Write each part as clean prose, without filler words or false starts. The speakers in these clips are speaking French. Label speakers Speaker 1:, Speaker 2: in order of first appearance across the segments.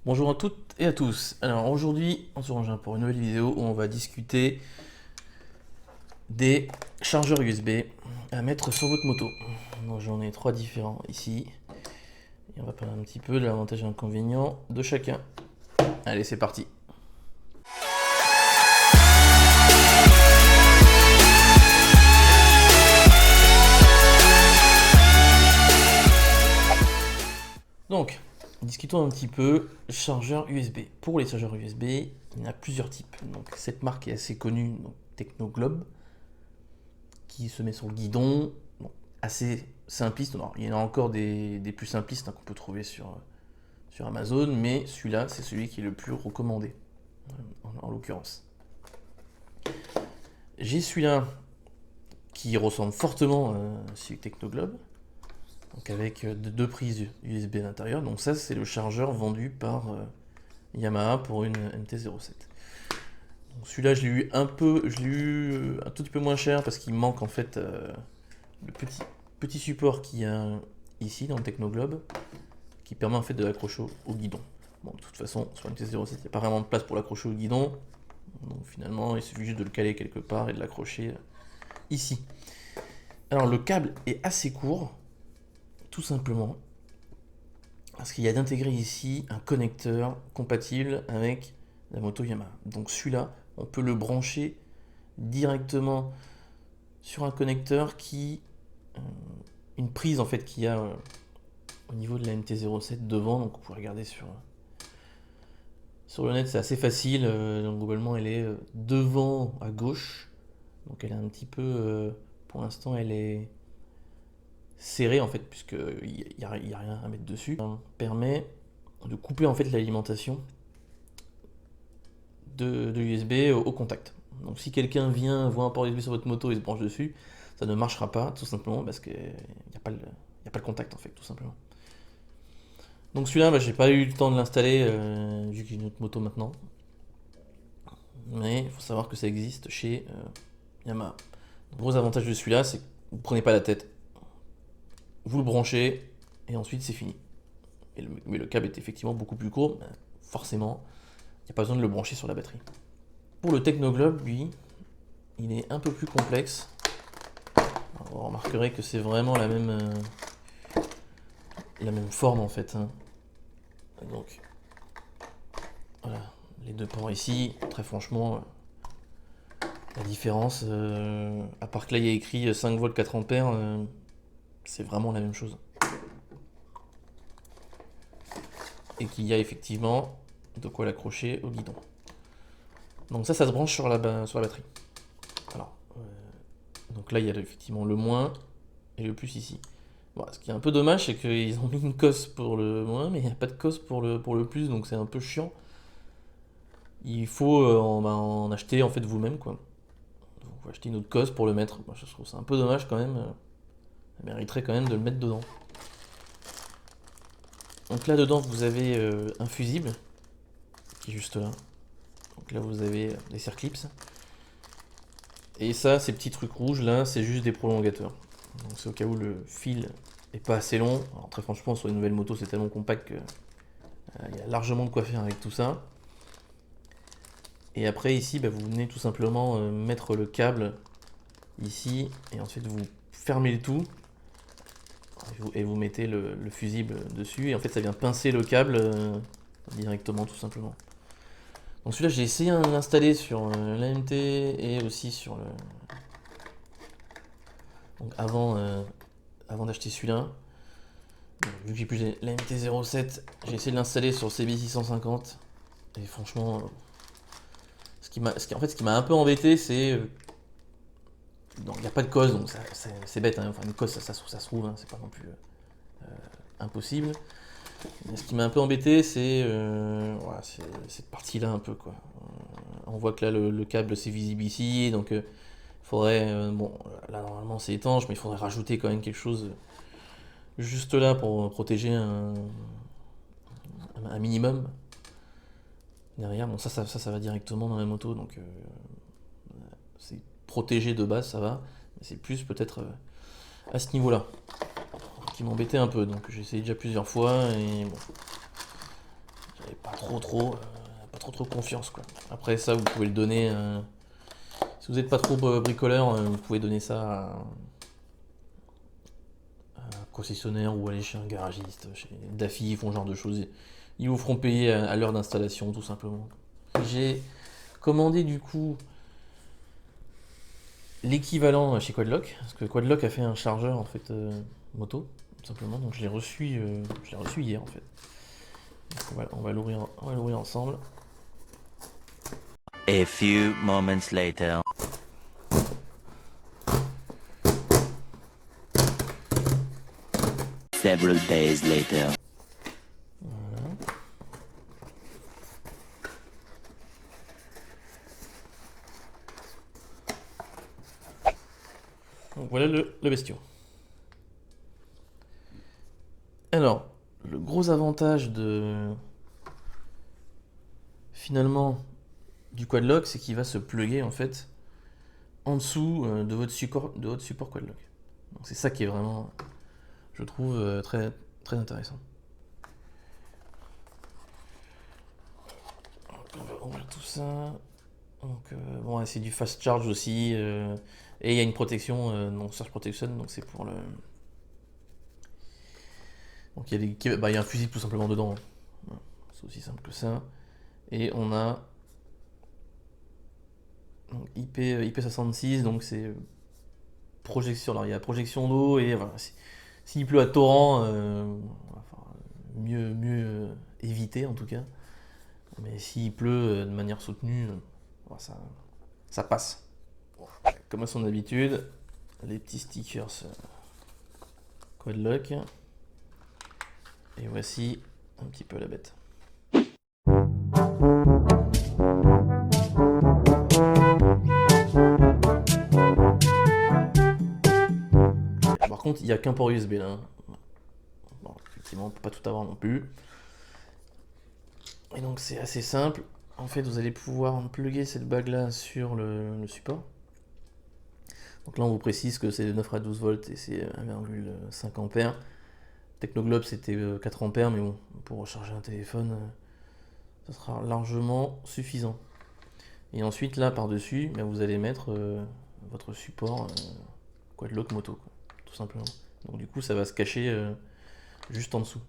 Speaker 1: Bonjour à toutes et à tous. Alors aujourd'hui, on se rejoint pour une nouvelle vidéo où on va discuter des chargeurs USB à mettre sur votre moto. Donc j'en ai trois différents ici. Et on va parler un petit peu de l'avantage et l'inconvénient de chacun. Allez, c'est parti. Donc, discutons un petit peu chargeur USB. Pour les chargeurs USB, il y en a plusieurs types. Donc cette marque est assez connue, donc Technoglobe, qui se met sur le guidon, bon, assez simpliste. Alors, il y en a encore des plus simplistes qu'on peut trouver sur Amazon, mais celui-là, c'est celui qui est le plus recommandé, en l'occurrence. J'ai celui-là qui ressemble fortement à celui Technoglobe, donc avec deux prises USB à l'intérieur. Donc ça, c'est le chargeur vendu par Yamaha pour une MT-07. Donc celui-là, je l'ai eu un tout petit peu moins cher parce qu'il manque en fait le petit support qu'il y a ici dans le Technoglobe qui permet en fait de l'accrocher au guidon. Bon, de toute façon, sur une MT-07, il n'y a pas vraiment de place pour l'accrocher au guidon. Donc finalement, il suffit juste de le caler quelque part et de l'accrocher ici. Alors le câble est assez court, tout simplement, parce qu'il y a d'intégrer ici un connecteur compatible avec la moto Yamaha. Donc celui-là, on peut le brancher directement sur un connecteur une prise en fait qu'il y a au niveau de la MT-07 devant. Donc vous pouvez regarder sur le net, c'est assez facile. Donc globalement, elle est devant à gauche. Donc elle est un petit peu, pour l'instant, elle est serrée en fait, puisqu'il n'y a rien à mettre dessus. Ça permet de couper en fait l'alimentation de l'USB au contact. Donc si quelqu'un vient, voit un port USB sur votre moto et se branche dessus, ça ne marchera pas, tout simplement parce qu'il n'y a pas le contact en fait, tout simplement. Donc celui-là, j'ai pas eu le temps de l'installer vu que j'ai une autre moto maintenant. Mais il faut savoir que ça existe chez Yamaha. Le gros avantage de celui-là, c'est que vous ne prenez pas la tête. Vous le branchez et ensuite c'est fini. Mais le câble est effectivement beaucoup plus court, forcément, il n'y a pas besoin de le brancher sur la batterie. Pour le Technoglobe, lui, il est un peu plus complexe. Alors, vous remarquerez que c'est vraiment la même forme en fait. Donc, voilà, les deux ports ici, très franchement, la différence, à part que là il y a écrit 5 volts 4 ampères, c'est vraiment la même chose. Et qu'il y a effectivement de quoi l'accrocher au guidon. Donc ça se branche sur la batterie. Alors, donc là il y a effectivement le moins et le plus ici. Bon, ce qui est un peu dommage, c'est qu'ils ont mis une cosse pour le moins, mais il n'y a pas de cosse pour le plus, donc c'est un peu chiant. Il faut en acheter en fait vous-même, quoi. Donc, vous acheter une autre cosse pour le mettre. Moi, je trouve ça un peu dommage quand même. Ça mériterait quand même de le mettre dedans. Donc là dedans vous avez un fusible qui est juste là. Donc là vous avez des circlips. Et ça, ces petits trucs rouges là, c'est juste des prolongateurs. Donc c'est au cas où le fil est pas assez long. Alors très franchement, sur les nouvelles motos, c'est tellement compact que il y a largement de quoi faire avec tout ça. Et après ici, vous venez tout simplement mettre le câble ici et ensuite vous fermez le tout et vous mettez le fusible dessus et en fait ça vient pincer le câble directement tout simplement. Donc celui-là j'ai essayé de l'installer sur l'AMT et aussi sur le... Donc avant d'acheter celui-là, vu que j'ai plus la MT-07, j'ai essayé de l'installer sur CB650 et franchement ce qui m'a un peu embêté c'est donc il n'y a pas de cause, donc c'est bête, hein. Enfin une cause ça se trouve, hein. C'est pas non plus impossible. Mais ce qui m'a un peu embêté c'est voilà, cette partie là un peu quoi. On voit que là le câble c'est visible ici, donc il faudrait, bon là normalement c'est étanche, mais il faudrait rajouter quand même quelque chose juste là pour protéger un minimum derrière. Bon ça va directement dans la moto, donc c'est protégé de base, ça va, mais c'est plus peut-être à ce niveau-là qui m'embêtait un peu. Donc j'ai essayé déjà plusieurs fois et bon, j'avais pas pas trop confiance, quoi. Après ça, vous pouvez le donner. Si vous n'êtes pas trop bricoleur, vous pouvez donner ça à un concessionnaire ou aller chez un garagiste, chez Daffy, ils font ce genre de choses. Ils vous feront payer à l'heure d'installation, tout simplement. J'ai commandé du coup l'équivalent chez Quadlock, parce que Quadlock a fait un chargeur en fait moto, tout simplement. Donc je l'ai reçu hier en fait. Donc, on va l'ouvrir ensemble.
Speaker 2: A few moments later. Several days later.
Speaker 1: Voilà. Donc voilà le bestiau. Alors, le gros avantage finalement du Quadlock, c'est qu'il va se plugger en fait en dessous de votre support Quadlock. Donc c'est ça qui est vraiment, je trouve, très, très intéressant. Donc, on va tout ça. Donc bon, c'est du fast charge aussi, et il y a une protection, donc surge protection, donc c'est pour le. Donc il y a un fusible tout simplement dedans. Voilà. C'est aussi simple que ça. Et on a donc IP66, donc c'est projection. Alors il y a projection d'eau et voilà, s'il pleut à torrent, enfin, mieux éviter en tout cas. Mais s'il pleut de manière soutenue, ça passe. Bon, comme à son habitude, les petits stickers Quadlock. Et voici un petit peu la bête. Par contre, il n'y a qu'un port USB là. Bon, effectivement, on peut pas tout avoir non plus. Et donc c'est assez simple. En fait, vous allez pouvoir plugger cette bague là sur le support. Donc là, on vous précise que c'est 9 à 12 volts et c'est 1,5 ampères. Technoglobe, c'était 4 ampères, mais bon, pour recharger un téléphone, ça sera largement suffisant. Et ensuite, là, par-dessus, vous allez mettre votre support Quadlock moto, quoi, tout simplement. Donc du coup, ça va se cacher juste en dessous.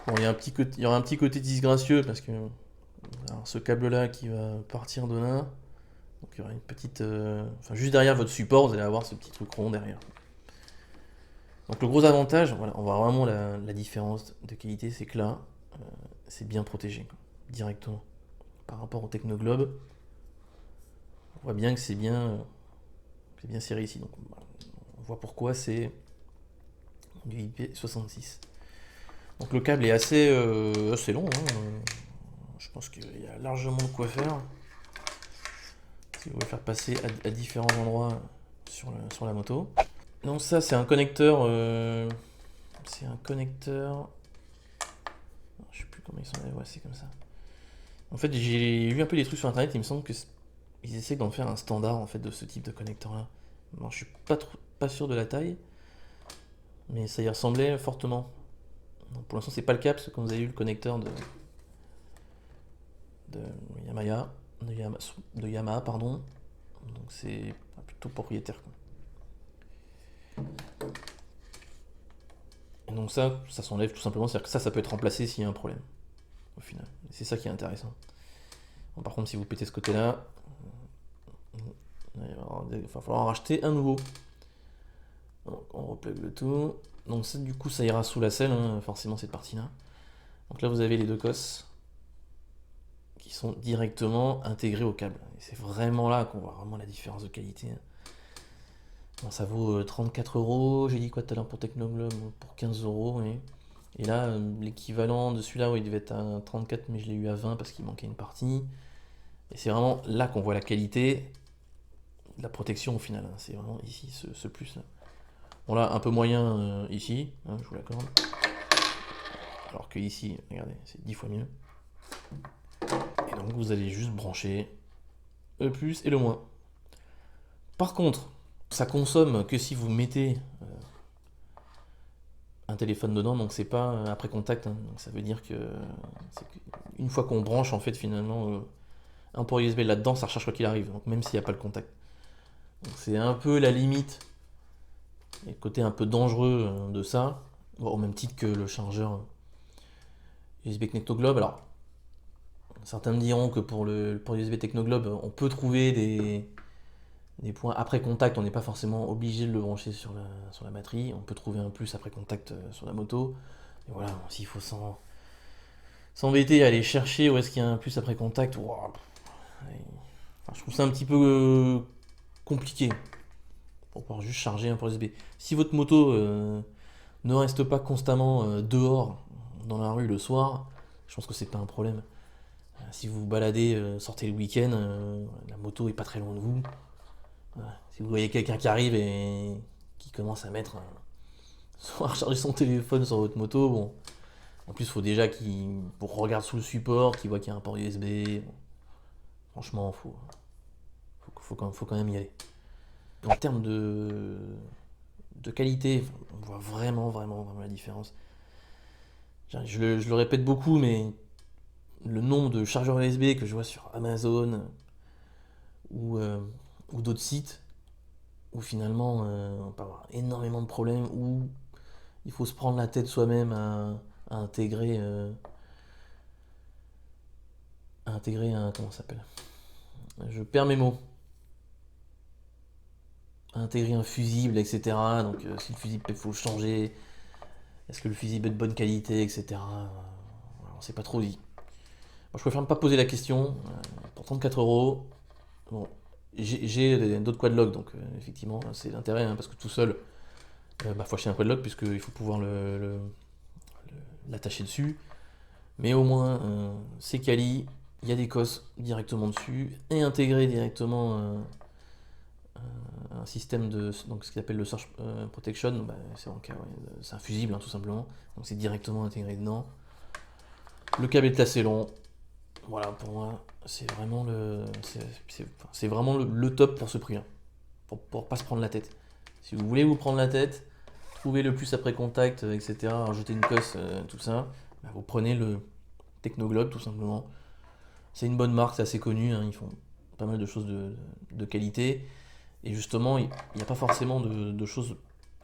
Speaker 1: Bon, il y aura un petit côté disgracieux parce que alors, ce câble-là qui va partir de là, donc il y aura une petite, enfin juste derrière votre support, vous allez avoir ce petit truc rond derrière. Donc le gros avantage, voilà, on voit vraiment la différence de qualité, c'est que là, c'est bien protégé, quoi, directement. Par rapport au Technoglobe, on voit bien que c'est bien serré ici. Donc on voit pourquoi c'est du IP66. Donc le câble est assez long, hein. Je pense qu'il y a largement de quoi faire. Si vous voulez faire passer à différents endroits sur la moto. Donc ça c'est un connecteur. C'est un connecteur. Je sais plus comment ils sont. Ouais, c'est comme ça. En fait, j'ai vu un peu des trucs sur internet. Il me semble que ils essaient d'en faire un standard en fait de ce type de connecteur là. Bon, je suis pas sûr de la taille, mais ça y ressemblait fortement. Donc, pour l'instant, c'est pas le cas parce que quand vous avez eu le connecteur de Yamaha, pardon, donc c'est plutôt propriétaire, quoi. Et donc ça s'enlève tout simplement, c'est-à-dire que ça peut être remplacé s'il y a un problème, au final. Et c'est ça qui est intéressant. Bon, par contre, si vous pétez ce côté-là, il va falloir en racheter un nouveau. Donc on replug le tout. Donc ça, du coup, ça ira sous la selle, hein, forcément, cette partie-là. Donc là, vous avez les deux cosses qui sont directement intégrés au câble. Et c'est vraiment là qu'on voit vraiment la différence de qualité. Bon, ça vaut 34 euros. J'ai dit quoi tout à l'heure pour Technoglobe pour 15 euros. Et là, l'équivalent de celui-là, il devait être à 34, mais je l'ai eu à 20 parce qu'il manquait une partie. Et c'est vraiment là qu'on voit la qualité de la protection au final. Hein. C'est vraiment ici, ce plus-là. Bon là, un peu moyen ici, hein, je vous l'accorde. Alors que ici, regardez, c'est 10 fois mieux. Et donc vous allez juste brancher le plus et le moins. Par contre, ça consomme que si vous mettez un téléphone dedans, donc c'est pas après contact, hein. Donc ça veut dire que une fois qu'on branche en fait finalement un port USB là-dedans, ça recharge quoi qu'il arrive, donc même s'il n'y a pas le contact. Donc c'est un peu la limite, et le côté un peu dangereux de ça, bon, au même titre que le chargeur USB Technoglobe. Alors certains me diront que pour le port USB Technoglobe, on peut trouver des points après contact, on n'est pas forcément obligé de le brancher sur la batterie, on peut trouver un plus après contact sur la moto. Et voilà, bon, s'il faut s'embêter à aller chercher où est-ce qu'il y a un plus après contact, wow, enfin, je trouve ça un petit peu compliqué pour pouvoir juste charger un port USB. Si votre moto ne reste pas constamment dehors dans la rue le soir, je pense que c'est pas un problème. Si vous vous baladez, sortez le week-end, la moto est pas très loin de vous. Si vous voyez quelqu'un qui arrive et qui commence à mettre soit à recharger son téléphone sur votre moto, bon. En plus, il faut déjà qu'il regarde sous le support, qu'il voit qu'il y a un port USB. Bon. Franchement, faut quand même y aller. En termes de qualité, on voit vraiment la différence. Je le répète beaucoup, mais le nombre de chargeurs USB que je vois sur Amazon ou d'autres sites, où finalement on peut avoir énormément de problèmes, où il faut se prendre la tête soi-même à intégrer un, comment ça s'appelle, je perds mes mots, à intégrer un fusible, etc. Donc si le fusible il faut le changer, est-ce que le fusible est de bonne qualité, etc. On sait pas trop dit. Moi, je préfère ne pas poser la question. Pour 34€, bon, j'ai d'autres quadlogs, donc effectivement c'est l'intérêt, hein, parce que tout seul, faut acheter un quadlog puisqu'il faut pouvoir l'attacher dessus. Mais au moins c'est quali, il y a des cosses directement dessus et intégré directement un système de donc ce qu'ils appelle le Surge Protection. C'est c'est un fusible, hein, tout simplement, donc c'est directement intégré dedans. Le câble est assez long. Voilà, pour moi c'est vraiment c'est vraiment le top pour ce prix-là, pour pas se prendre la tête. Si vous voulez vous prendre la tête, trouver le plus après contact, etc., rajouter une cosse, tout ça, vous prenez le Technoglobe tout simplement. C'est une bonne marque, c'est assez connu, hein, ils font pas mal de choses de qualité. Et justement, il n'y a pas forcément de choses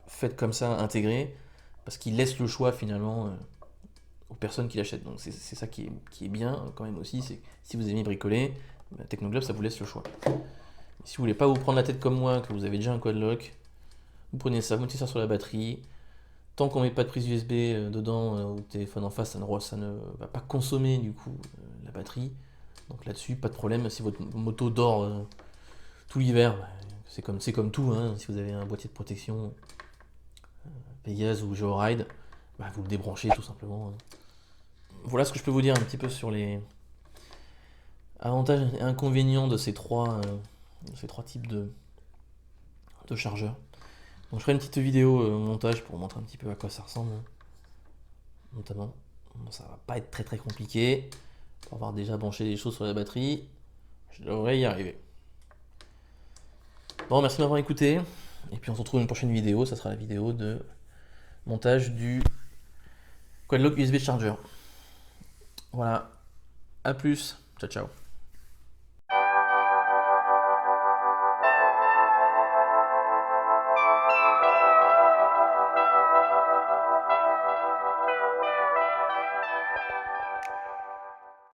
Speaker 1: faites comme ça, intégrées, parce qu'ils laissent le choix finalement aux personnes qui l'achètent. Donc c'est ça qui est bien quand même aussi, c'est que si vous aimez bricoler, Technoglobe ça vous laisse le choix. Si vous voulez pas vous prendre la tête comme moi, que vous avez déjà un quadlock, vous prenez ça, vous mettez ça sur la batterie. Tant qu'on met pas de prise USB dedans ou de téléphone en face, ça ne va pas consommer du coup la batterie. Donc là-dessus, pas de problème. Si votre moto dort tout l'hiver, c'est comme tout, hein. Si vous avez un boîtier de protection Pégase ou Georide, vous le débranchez tout simplement. Voilà ce que je peux vous dire un petit peu sur les avantages et inconvénients de ces trois types de chargeurs. Donc je ferai une petite vidéo montage pour vous montrer un petit peu à quoi ça ressemble, hein, notamment. Bon, ça va pas être très compliqué. Pour avoir déjà branché des choses sur la batterie, je devrais y arriver. Bon, merci de m'avoir écouté. Et puis on se retrouve dans une prochaine vidéo. Ça sera la vidéo de montage du Quadlock USB Charger. Voilà. A plus. Ciao.